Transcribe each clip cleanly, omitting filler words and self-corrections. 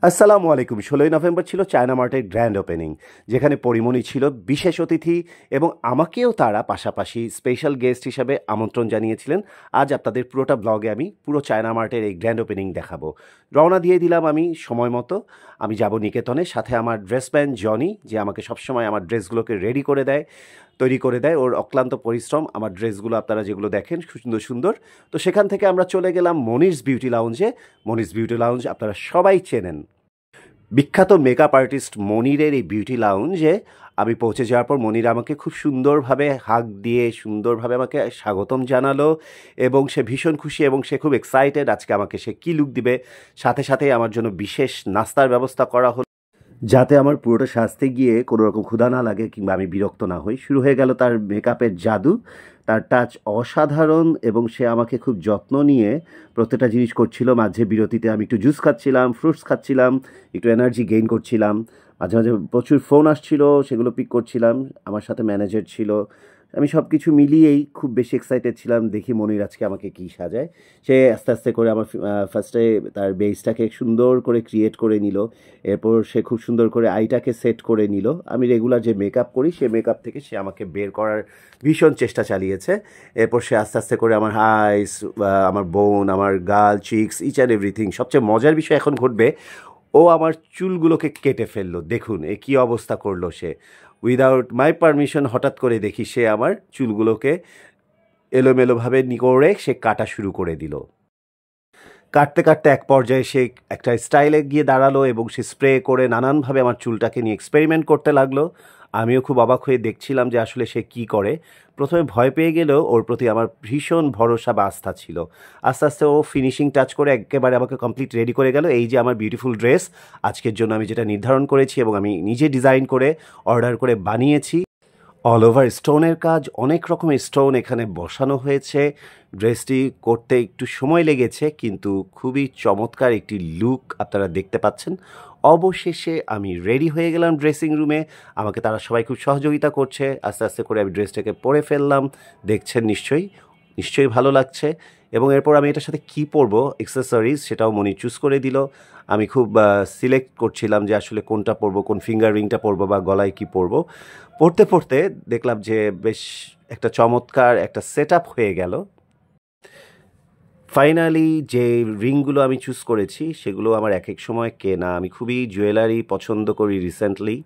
আসসালামু আলাইকুম। ১৬ই নভেম্বর ছিল চায়না মার্টের গ্র্যান্ড ওপেনিং, যেখানে পরিমণি ছিল বিশেষ অতিথি এবং আমাকেও তারা পাশাপাশি স্পেশাল গেস্ট হিসাবে আমন্ত্রণ জানিয়েছিলেন। আজ আপনাদের পুরোটা ব্লগে আমি পুরো চায়না মার্টের এই গ্র্যান্ড ওপেনিং দেখাবো। রওনা দিয়ে দিলাম আমি সময় মতো। আমি যাব নিকেতনে, সাথে আমার ড্রেসম্যান জনি, যে আমাকে সবসময় আমার ড্রেসগুলোকে রেডি করে দেয়, তৈরি করে দেয়। ওর অক্লান্ত পরিশ্রম আমার ড্রেসগুলো আপনারা যেগুলো দেখেন সুন্দর সুন্দর। তো সেখান থেকে আমরা চলে গেলাম মনিরস বিউটি লাউঞ্জে। মনিরস বিউটি লাউঞ্জ আপনারা সবাই চেনেন। বিখ্যাত মেকআপ আর্টিস্ট মনিরের এই বিউটি লাউঞ্জে আমি পৌঁছে যাওয়ার পর মনির আমাকে খুব সুন্দরভাবে হাগ দিয়ে সুন্দরভাবে আমাকে স্বাগতম জানালো এবং সে ভীষণ খুশি এবং সে খুব এক্সাইটেড আজকে আমাকে সে কী লুক দিবে। সাথে সাথেই আমার জন্য বিশেষ নাস্তার ব্যবস্থা করা হলো, যাতে আমার পুরোটা সাজতে গিয়ে কোনো রকম ক্ষুধা না লাগে কিংবা আমি বিরক্ত না হই। শুরু হয়ে গেল তার মেকআপের জাদু। তার টাচ অসাধারণ এবং সে আমাকে খুব যত্ন নিয়ে প্রত্যেকটা জিনিস করছিল। মাঝে বিরতিতে আমি একটু জুস খাচ্ছিলাম, ফ্রুটস খাচ্ছিলাম, একটু এনার্জি গেইন করছিলাম। মাঝে মাঝে প্রচুর ফোন আসছিল, সেগুলো পিক করছিলাম। আমার সাথে ম্যানেজার ছিল। আমি সব কিছু মিলিয়েই খুব বেশি এক্সাইটেড ছিলাম দেখি মনির আজকে আমাকে কী সাজায়। সে আস্তে আস্তে করে আমার ফার্স্টে তার বেসটাকে সুন্দর করে ক্রিয়েট করে নিল। এরপর সে খুব সুন্দর করে আইটাকে সেট করে নিল। আমি রেগুলার যে মেকআপ করি সে মেকআপ থেকে সে আমাকে বের করার ভীষণ চেষ্টা চালিয়েছে। এরপর সে আস্তে আস্তে করে আমার হাইস, আমার বোন, আমার গাল, চিক্স, ইচ অ্যান্ড এভরিথিং। সবচেয়ে মজার বিষয় এখন ঘটবে, ও আমার চুলগুলোকে কেটে ফেললো। দেখুন এ কী অবস্থা করলো সে। উইদাউট মাই পারমিশন হঠাৎ করে দেখি সে আমার চুলগুলোকে এলোমেলোভাবে করে সে কাটা শুরু করে দিল। কাটতে কাটতে এক পর্যায়ে সে একটা স্টাইলে গিয়ে দাঁড়ালো এবং সে স্প্রে করে নানানভাবে আমার চুলটাকে নিয়ে এক্সপেরিমেন্ট করতে লাগলো। আমিও খুব অবাক হয়ে দেখছিলাম যে আসলে সে কী করে। প্রথমে ভয় পেয়ে গেলেও ওর প্রতি আমার ভীষণ ভরসা বা আস্থা ছিল। আস্তে আস্তে ও ফিনিশিং টাচ করে একেবারে আমাকে কমপ্লিট রেডি করে গেল। এই যে আমার বিউটিফুল ড্রেস আজকের জন্য আমি যেটা নির্ধারণ করেছি এবং আমি নিজে ডিজাইন করে অর্ডার করে বানিয়েছি। অল ওভার স্টোনের কাজ, অনেক রকমের স্টোন এখানে বসানো হয়েছে। ড্রেসটি করতে একটু সময় লেগেছে, কিন্তু খুবই চমৎকার একটি লুক আপনারা দেখতে পাচ্ছেন। অবশেষে আমি রেডি হয়ে গেলাম ড্রেসিং রুমে। আমাকে তারা সবাই খুব সহযোগিতা করছে। আস্তে আস্তে করে আমি ড্রেসটাকে পরে ফেললাম। দেখছেন নিশ্চয়ই ভালো লাগছে। এবং এরপর আমি এটার সাথে কী পরবো, অ্যাক্সেসরিজ, সেটাও মনি চুজ করে দিল। আমি খুব সিলেক্ট করছিলাম যে আসলে কোনটা পরবো, কোন ফিঙ্গার রিংটা পরবো বা গলায় কী পরবো। পড়তে পড়তে দেখলাম যে বেশ একটা চমৎকার একটা সেট আপ হয়ে গেল। ফাইনালি যে রিংগুলো আমি চুজ করেছি সেগুলো আমার এক এক সময় কেনা। আমি খুবই জুয়েলারি পছন্দ করি রিসেন্টলি।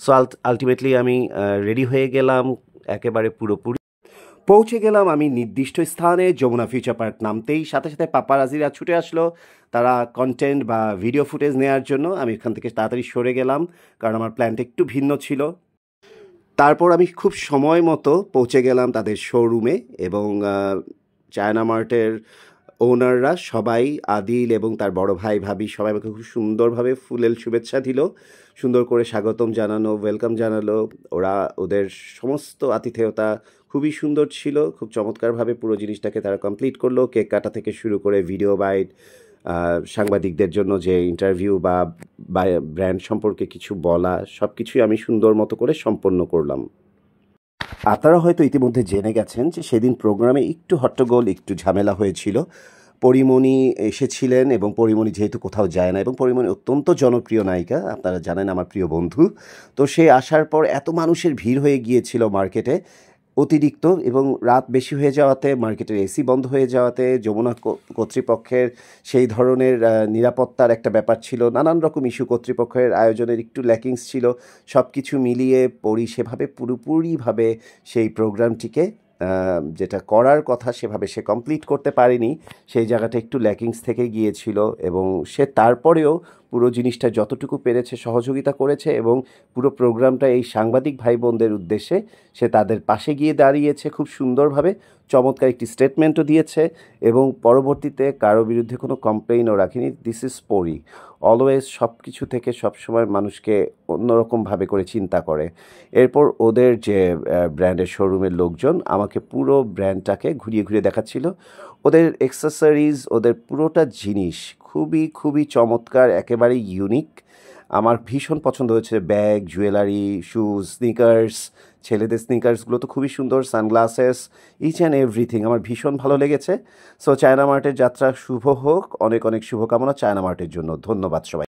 সো আলটিমেটলি আমি রেডি হয়ে গেলাম একেবারে পুরোপুরি। পৌঁছে গেলাম আমি নির্দিষ্ট স্থানে। যমুনা ফিউচার পার্ক নামতেই সাথে সাথে পাপারাজিরা ছুটে আসলো, তারা কন্টেন্ট বা ভিডিও ফুটেজ নেওয়ার জন্য। আমি এখান থেকে তাড়াতাড়ি সরে গেলাম, কারণ আমার প্ল্যানটা একটু ভিন্ন ছিল। তারপর আমি খুব সময় মতো পৌঁছে গেলাম তাদের শোরুমে এবং চায়না মার্টের ওনাররা সবাই, আদিল এবং তার বড় ভাই ভাবি সবাই আমাকে খুব সুন্দরভাবে ফুলেল শুভেচ্ছা দিল, সুন্দর করে স্বাগতম জানানো, ওয়েলকাম জানালো। ওরা ওদের সমস্ত আতিথেয়তা খুবই সুন্দর ছিল। খুব চমৎকারভাবে পুরো জিনিসটাকে তারা কমপ্লিট করলো। কেক কাটা থেকে শুরু করে ভিডিও বাইট, সাংবাদিকদের জন্য যে ইন্টারভিউ বা ব্র্যান্ড সম্পর্কে কিছু বলা, সব কিছুই আমি সুন্দর মতো করে সম্পন্ন করলাম। আপনারা হয়তো ইতিমধ্যে জেনে গেছেন যে সেদিন প্রোগ্রামে একটু হট্টগোল, একটু ঝামেলা হয়েছিল। পরিমণি এসেছিলেন এবং পরিমণি যেহেতু কোথাও যায় না এবং পরিমণি অত্যন্ত জনপ্রিয় নায়িকা, আপনারা জানেন, আমার প্রিয় বন্ধু। তো সে আসার পর এত মানুষের ভিড় হয়ে গিয়েছিল মার্কেটে অতিরিক্ত, এবং রাত বেশি হয়ে যাওয়াতে, মার্কেটের এসি বন্ধ হয়ে যাওয়াতে, যমুনা কর্তৃপক্ষের সেই ধরনের নিরাপত্তার একটা ব্যাপার ছিল, নানান রকম ইস্যু, কর্তৃপক্ষের আয়োজনের একটু ল্যাকিংস ছিল। সব কিছু মিলিয়ে সেভাবে পুরোপুরিভাবে সেই প্রোগ্রামটিকে যেটা করার কথা সেভাবে সে কমপ্লিট করতে পারেনি। সেই জায়গাটা একটু ল্যাকিংস থেকে গিয়েছিল এবং সে তারপরেও পুরো জিনিসটা যতটুকু পেরেছে সহযোগিতা করেছে এবং পুরো প্রোগ্রামটা এই সাংবাদিক ভাই বোনদের উদ্দেশ্যে সে তাদের পাশে গিয়ে দাঁড়িয়েছে খুব সুন্দরভাবে। চমৎকার একটি স্টেটমেন্টও দিয়েছে এবং পরবর্তীতে কারো বিরুদ্ধে কোনো কমপ্লেইনও রাখেনি। দিস ইজ পরি, অলওয়েজ সব কিছু থেকে সবসময় মানুষকে অন্যরকমভাবে করে চিন্তা করে। এরপর ওদের যে ব্র্যান্ডের শোরুমের লোকজন আমাকে পুরো ব্র্যান্ডটাকে ঘুরিয়ে ঘুরিয়ে দেখাচ্ছিল। ওদের অ্যাক্সেসরিজ, ওদের পুরোটা জিনিস খুবই চমৎকার, একেবারে ইউনিক। আমার ভীষণ পছন্দ হয়েছে। ব্যাগ, জুয়েলারি, শুজ, স্নিকার্স, ছেলেদের স্নিকার্সগুলো তো খুবই সুন্দর, সানগ্লাসেস, ইচ অ্যান্ড এভরিথিং আমার ভীষণ ভালো লেগেছে। সো চায়না মার্টের যাত্রা শুভ হোক। অনেক অনেক শুভকামনা চায়না মার্টের জন্য। ধন্যবাদ সবাই।